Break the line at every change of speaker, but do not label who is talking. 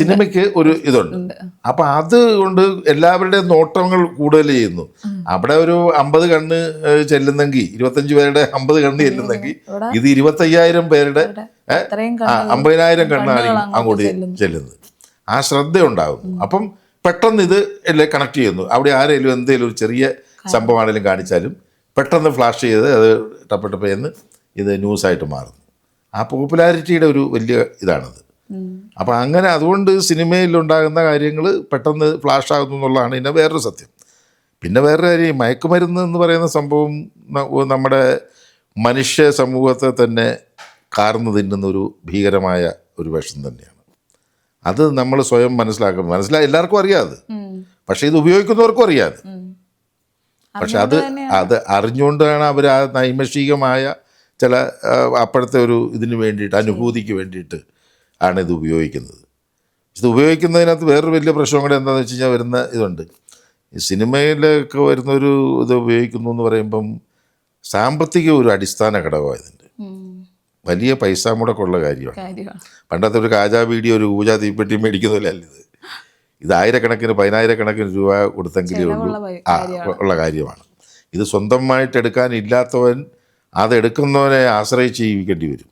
സിനിമയ്ക്ക് ഒരു ഇതുണ്ട്. അപ്പം അതുകൊണ്ട് എല്ലാവരുടെയും നോട്ടങ്ങൾ കൂടുതൽ ചെയ്യുന്നു. അവിടെ ഒരു 50 കണ്ണ് ചെല്ലുന്നെങ്കിൽ 25 പേരുടെ 50 കണ്ണ് ചെല്ലുന്നെങ്കിൽ ഇത് 25,000 പേരുടെ 50,000 കണ്ണായിരിക്കും അങ്ങോട്ട് ചെല്ലുന്നത്. ആ ശ്രദ്ധ ഉണ്ടാകുന്നു. അപ്പം പെട്ടെന്ന് ഇത് എല്ലാം കണക്ട് ചെയ്യുന്നു. അവിടെ ആരെങ്കിലും എന്തെങ്കിലും ഒരു ചെറിയ സംഭവമാണെങ്കിലും കാണിച്ചാലും പെട്ടെന്ന് ഫ്ലാഷ് ചെയ്ത് അത് ടപ്പയെന്ന് ഇത് ന്യൂസായിട്ട് മാറുന്നു. ആ പോപ്പുലാരിറ്റിയുടെ ഒരു വലിയ ഇതാണത്. അപ്പം അങ്ങനെ അതുകൊണ്ട് സിനിമയിലുണ്ടാകുന്ന കാര്യങ്ങൾ പെട്ടെന്ന് ഫ്ലാഷ് ആകുന്നു എന്നുള്ളതാണ് ഇതിൻ്റെ വേറൊരു സത്യം. പിന്നെ വേറൊരു കാര്യം, മയക്കുമരുന്ന് എന്ന് പറയുന്ന സംഭവം നമ്മുടെ മനുഷ്യ സമൂഹത്തെ തന്നെ കാർന്നു തിന്നുന്ന ഒരു ഭീകരമായ ഒരു വിഷം തന്നെയാണ്. അത് നമ്മൾ സ്വയം മനസ്സിലാക്കും. എല്ലാവർക്കും അറിയാം അത്. പക്ഷേ ഇത് ഉപയോഗിക്കുന്നവർക്കും അറിയാതെ. പക്ഷെ അത് അറിഞ്ഞുകൊണ്ടാണ് അവർ ആ നൈമിഷികമായ ചില അപ്പോഴത്തെ ഒരു ഇതിന് വേണ്ടിയിട്ട്, അനുഭൂതിക്ക് വേണ്ടിയിട്ട് ആണ് ഇത് ഉപയോഗിക്കുന്നത്. ഇത് ഉപയോഗിക്കുന്നതിനകത്ത് വേറൊരു വലിയ പ്രശ്നം കൂടെ എന്താണെന്ന് വെച്ച് കഴിഞ്ഞാൽ വരുന്ന ഇതുണ്ട്. ഈ സിനിമയിലൊക്കെ വരുന്നൊരു ഇത് ഉപയോഗിക്കുന്നു എന്ന് പറയുമ്പം സാമ്പത്തിക ഒരു അടിസ്ഥാന ഘടകമാണ് ഇതിൻ്റെ. വലിയ പൈസ മുടക്കമുള്ള കാര്യമാണ്. പണ്ടത്തെ ഒരു കാജാ വീഡിയോ ഒരു ഊജ തീപ്പെട്ടി മേടിക്കുന്നതല്ല ഇത് 1000-10,000 രൂപ കൊടുത്തെങ്കിലേ ഉള്ള കാര്യമാണ്. ഇത് സ്വന്തമായിട്ട് എടുക്കാനില്ലാത്തവൻ അതെടുക്കുന്നവനെ ആശ്രയിച്ച് ജീവിക്കേണ്ടി വരും.